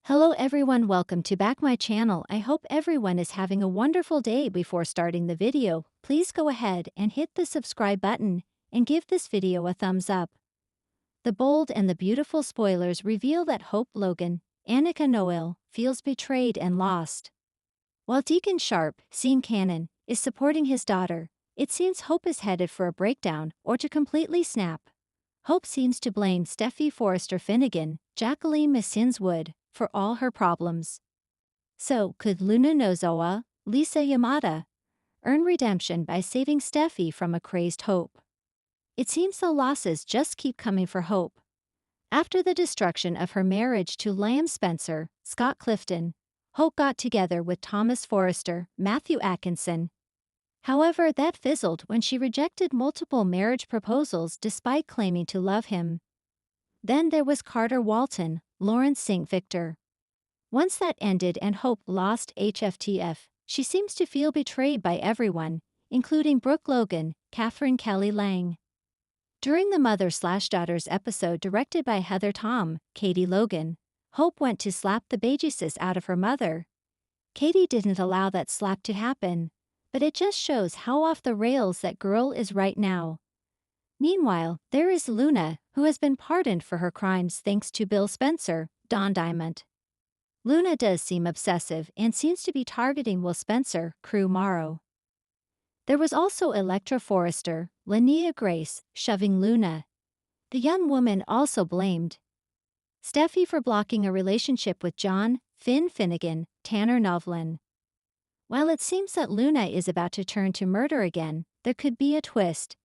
Hello everyone, welcome to back my channel. I hope everyone is having a wonderful day. Before starting the video, please go ahead and hit the subscribe button and give this video a thumbs up. The bold and the beautiful spoilers reveal that Hope Logan, Annika Noel, feels betrayed and lost. While Deacon Sharp, Scene Cannon, is supporting his daughter, it seems Hope is headed for a breakdown or to completely snap. Hope seems to blame Steffy Forrester Finnegan, Jacqueline Missinswood, for all her problems. So, could Luna Nozowa, Lisa Yamada, earn redemption by saving Steffy from a crazed Hope? It seems the losses just keep coming for Hope. After the destruction of her marriage to Liam Spencer, Scott Clifton, Hope got together with Thomas Forrester, Matthew Atkinson. However, that fizzled when she rejected multiple marriage proposals despite claiming to love him. Then there was Carter Walton, Lawrence St. Victor. Once that ended and Hope lost HFTF, she seems to feel betrayed by everyone, including Brooke Logan, Catherine Kelly Lang. During the Mother/Daughters episode directed by Heather Tom, Katie Logan, Hope went to slap the bejesus out of her mother. Katie didn't allow that slap to happen, but it just shows how off the rails that girl is right now. Meanwhile, there is Luna, who has been pardoned for her crimes thanks to Bill Spencer, Don Diamond. Luna does seem obsessive and seems to be targeting Will Spencer, Crew Morrow. There was also Electra Forrester, Linnea Grace, shoving Luna. The young woman also blamed Steffy for blocking a relationship with John, Finn Finnegan, Tanner Novlin. While it seems that Luna is about to turn to murder again, there could be a twist.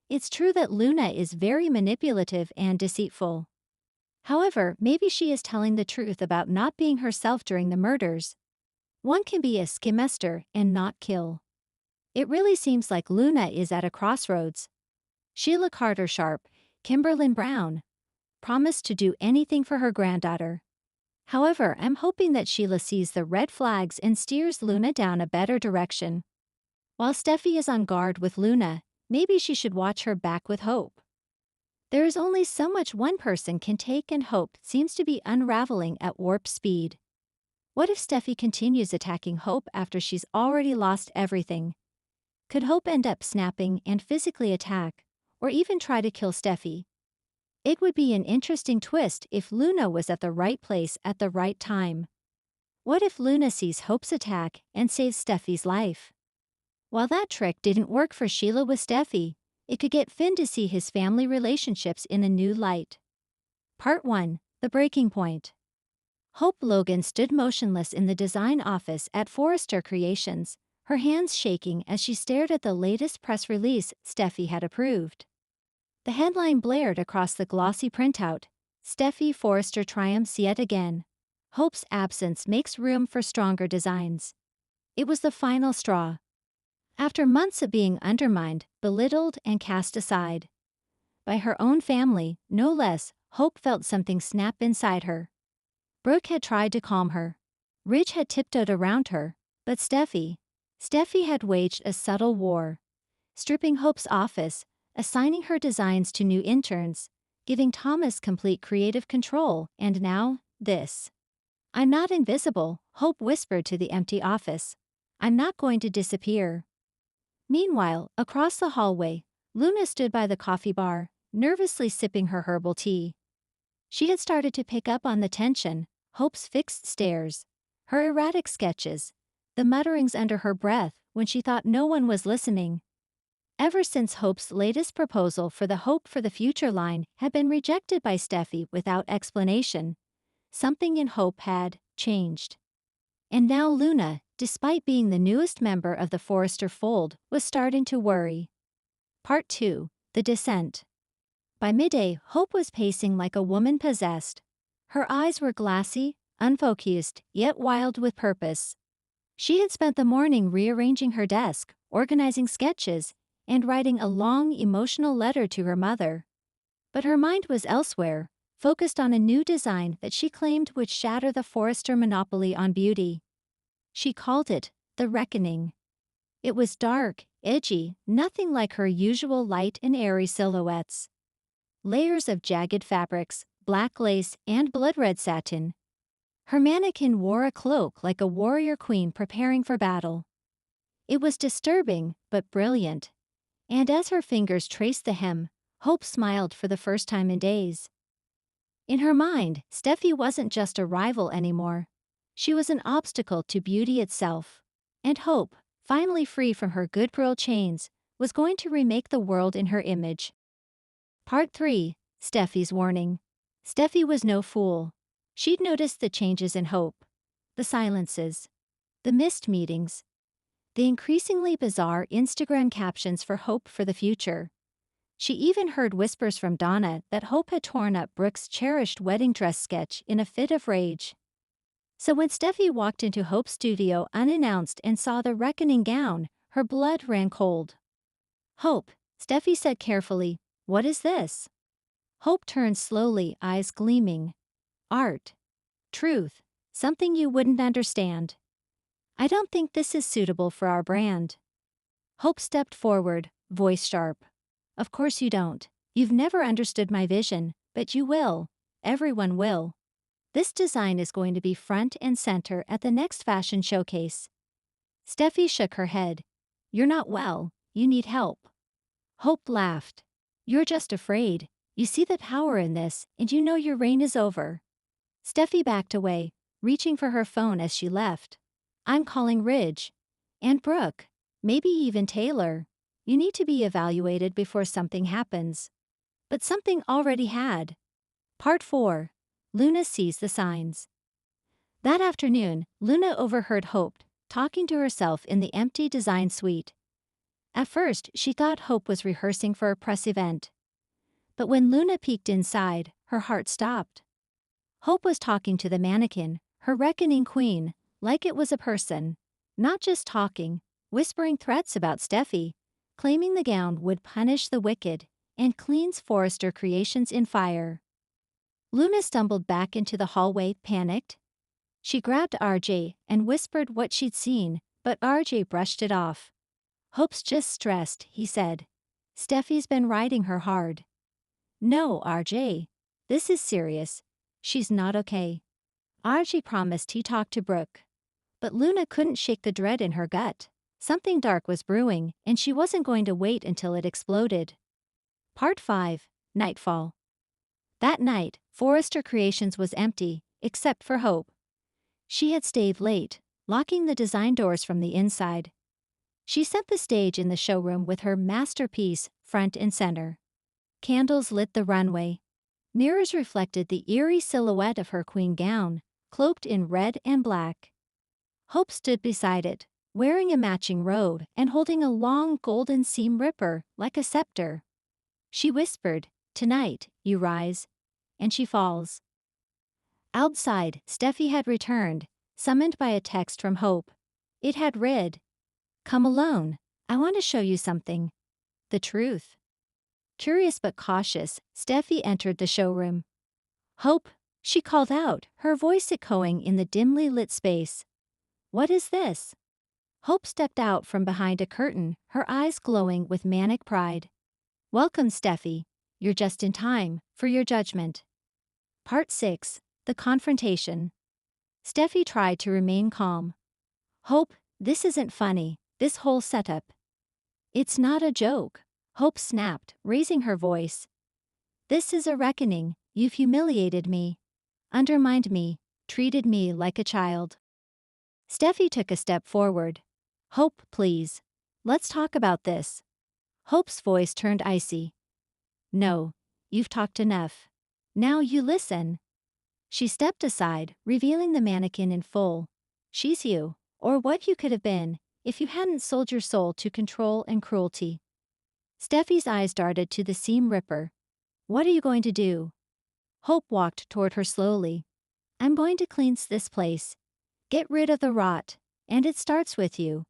It's true that Luna is very manipulative and deceitful. However, maybe she is telling the truth about not being herself during the murders. One can be a schemester and not kill. It really seems like Luna is at a crossroads. Sheila Carter Sharp, Kimberlyn Brown, promised to do anything for her granddaughter. However, I'm hoping that Sheila sees the red flags and steers Luna down a better direction. While Steffy is on guard with Luna, maybe she should watch her back with Hope. There is only so much one person can take, and Hope seems to be unraveling at warp speed. What if Steffy continues attacking Hope after she's already lost everything? Could Hope end up snapping and physically attack, or even try to kill Steffy? It would be an interesting twist if Luna was at the right place at the right time. What if Luna sees Hope's attack and saves Steffy's life? While that trick didn't work for Sheila with Steffy, it could get Finn to see his family relationships in a new light. Part 1. The Breaking Point. Hope Logan stood motionless in the design office at Forrester Creations, her hands shaking as she stared at the latest press release Steffy had approved. The headline blared across the glossy printout, "Steffy Forrester triumphs yet again. Hope's absence makes room for stronger designs." It was the final straw. After months of being undermined, belittled, and cast aside by her own family, no less, Hope felt something snap inside her. Brooke had tried to calm her. Ridge had tiptoed around her, but Steffy had waged a subtle war, stripping Hope's office, assigning her designs to new interns, giving Thomas complete creative control, and now, this. "I'm not invisible," Hope whispered to the empty office. "I'm not going to disappear." Meanwhile, across the hallway, Luna stood by the coffee bar, nervously sipping her herbal tea. She had started to pick up on the tension, Hope's fixed stares, her erratic sketches, the mutterings under her breath when she thought no one was listening. Ever since Hope's latest proposal for the Hope for the Future line had been rejected by Steffy without explanation, something in Hope had changed. And now Luna, despite being the newest member of the Forrester fold, was starting to worry. Part 2. The Descent. By midday, Hope was pacing like a woman possessed. Her eyes were glassy, unfocused, yet wild with purpose. She had spent the morning rearranging her desk, organizing sketches, and writing a long, emotional letter to her mother. But her mind was elsewhere, focused on a new design that she claimed would shatter the Forrester monopoly on beauty. She called it The Reckoning. It was dark, edgy, nothing like her usual light and airy silhouettes. Layers of jagged fabrics, black lace, and blood red satin. Her mannequin wore a cloak like a warrior queen preparing for battle. It was disturbing, but brilliant. And as her fingers traced the hem, Hope smiled for the first time in days. In her mind, Steffi wasn't just a rival anymore. She was an obstacle to beauty itself. And Hope, finally free from her good girl chains, was going to remake the world in her image. Part 3. Steffi's Warning. Steffi was no fool. She'd noticed the changes in Hope. The silences. The missed meetings. The increasingly bizarre Instagram captions for Hope for the future. She even heard whispers from Donna that Hope had torn up Brooke's cherished wedding dress sketch in a fit of rage. So when Steffi walked into Hope's studio unannounced and saw the reckoning gown, her blood ran cold. "Hope," Steffi said carefully, "what is this?" Hope turned slowly, eyes gleaming. "Art. Truth. Something you wouldn't understand. I don't think this is suitable for our brand." Hope stepped forward, voice sharp. "Of course you don't. You've never understood my vision, but you will. Everyone will. This design is going to be front and center at the next fashion showcase." Steffi shook her head. "You're not well, you need help." Hope laughed. "You're just afraid. You see the power in this, and you know your reign is over." Steffi backed away, reaching for her phone as she left. "I'm calling Ridge. And Brooke. Maybe even Taylor. You need to be evaluated before something happens." But something already had. Part 4. Luna sees the signs. That afternoon, Luna overheard Hope talking to herself in the empty design suite. At first, she thought Hope was rehearsing for a press event. But when Luna peeked inside, her heart stopped. Hope was talking to the mannequin, her reckoning queen, like it was a person. Not just talking, whispering threats about Steffi, claiming the gown would punish the wicked, and cleans Forrester Creations in fire. Luna stumbled back into the hallway, panicked. She grabbed RJ and whispered what she'd seen, but RJ brushed it off. "Hope's just stressed," he said. "Steffi's been riding her hard." "No, RJ. This is serious. She's not okay." RJ promised he talked to Brooke. But Luna couldn't shake the dread in her gut. Something dark was brewing, and she wasn't going to wait until it exploded. Part 5. Nightfall. That night, Forrester Creations was empty, except for Hope. She had stayed late, locking the design doors from the inside. She set the stage in the showroom with her masterpiece front and center. Candles lit the runway. Mirrors reflected the eerie silhouette of her queen gown, cloaked in red and black. Hope stood beside it, wearing a matching robe and holding a long golden seam ripper like a scepter. She whispered, "Tonight, you rise." And she falls. Outside, Steffi had returned, summoned by a text from Hope. It had read, "Come alone. I want to show you something. The truth." Curious but cautious, Steffi entered the showroom. "Hope," she called out, her voice echoing in the dimly lit space. "What is this?" Hope stepped out from behind a curtain, her eyes glowing with manic pride. "Welcome, Steffi. You're just in time for your judgment." Part 6. The Confrontation. Steffi tried to remain calm. "Hope, this isn't funny, this whole setup." "It's not a joke," Hope snapped, raising her voice. "This is a reckoning. You've humiliated me, undermined me, treated me like a child." Steffi took a step forward. "Hope, please. Let's talk about this." Hope's voice turned icy. "No, you've talked enough. Now you listen." She stepped aside, revealing the mannequin in full. "She's you, or what you could have been, if you hadn't sold your soul to control and cruelty." Steffi's eyes darted to the seam ripper. "What are you going to do?" Hope walked toward her slowly. "I'm going to cleanse this place. Get rid of the rot, and it starts with you."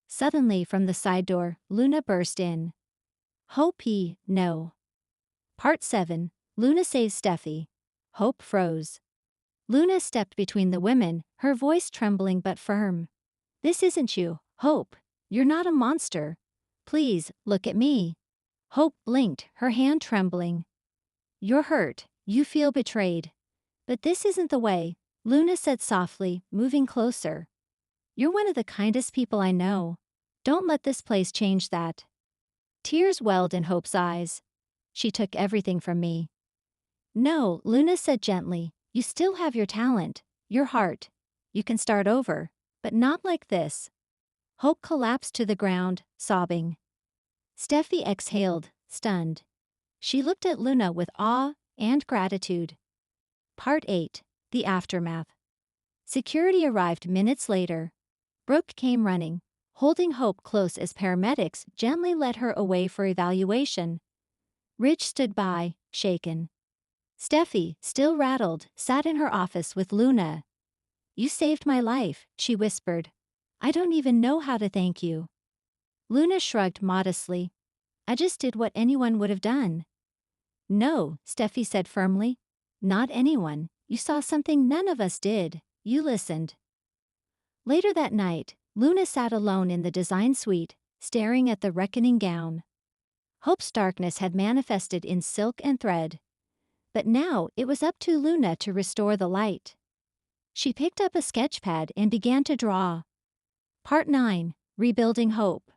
Suddenly from the side door, Luna burst in. "Hope, no." Part 7. Luna saves Steffi. Hope froze. Luna stepped between the women, her voice trembling but firm. "This isn't you, Hope. You're not a monster. Please, look at me." Hope blinked, her hand trembling. "You're hurt, you feel betrayed. But this isn't the way." Luna said softly, moving closer. You're one of the kindest people I know. Don't let this place change that. Tears welled in Hope's eyes. She took everything from me. No, Luna said gently, you still have your talent, your heart. You can start over, but not like this. Hope collapsed to the ground, sobbing. Steffi exhaled, stunned. She looked at Luna with awe and gratitude. Part 8. The Aftermath. Security arrived minutes later. Brooke came running, holding Hope close as paramedics gently led her away for evaluation. Ridge stood by, shaken. Steffi, still rattled, sat in her office with Luna. You saved my life, she whispered. I don't even know how to thank you. Luna shrugged modestly. I just did what anyone would have done. No, Steffi said firmly. Not anyone. You saw something none of us did. You listened. Later that night, Luna sat alone in the design suite, staring at the reckoning gown. Hope's darkness had manifested in silk and thread. But now it was up to Luna to restore the light. She picked up a sketch pad and began to draw. Part 9. Rebuilding Hope.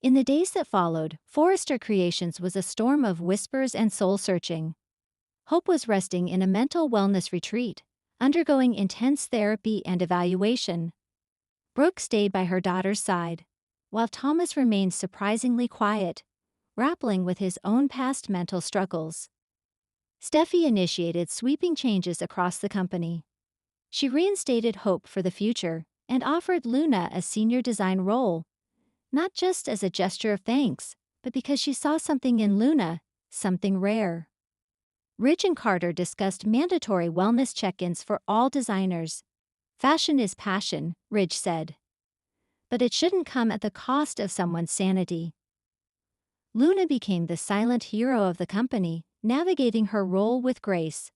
In the days that followed, Forrester Creations was a storm of whispers and soul-searching. Hope was resting in a mental wellness retreat, undergoing intense therapy and evaluation. Brooke stayed by her daughter's side, while Thomas remained surprisingly quiet, grappling with his own past mental struggles. Steffi initiated sweeping changes across the company. She reinstated hope for the future and offered Luna a senior design role, not just as a gesture of thanks, but because she saw something in Luna, something rare. Ridge and Carter discussed mandatory wellness check-ins for all designers. Fashion is passion, Ridge said. But it shouldn't come at the cost of someone's sanity. Luna became the silent hero of the company, navigating her role with grace.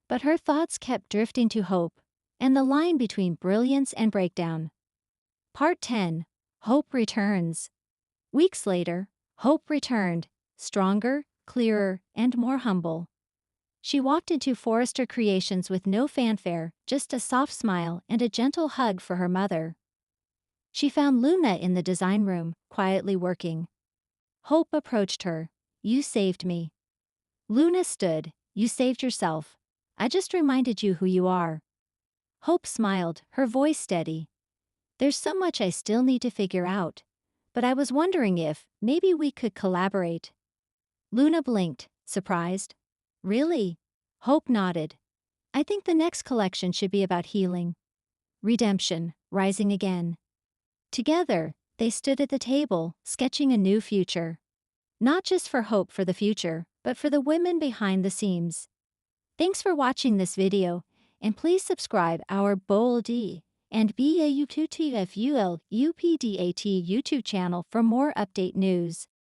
But her thoughts kept drifting to Hope, and the line between brilliance and breakdown. Part 10. Hope returns. Weeks later, Hope returned, stronger, clearer, and more humble. She walked into Forrester Creations with no fanfare, just a soft smile and a gentle hug for her mother. She found Luna in the design room, quietly working. Hope approached her. You saved me. Luna stood. You saved yourself. I just reminded you who you are. Hope smiled, her voice steady. There's so much I still need to figure out, but I was wondering if maybe we could collaborate. Luna blinked, surprised. Really? Hope nodded. I think the next collection should be about healing. Redemption, rising again. Together, they stood at the table, sketching a new future. Not just for Hope for the future, but for the women behind the seams. Thanks for watching this video, and please subscribe our Bold and BAUQTFUL UPDAT YouTube channel for more update news.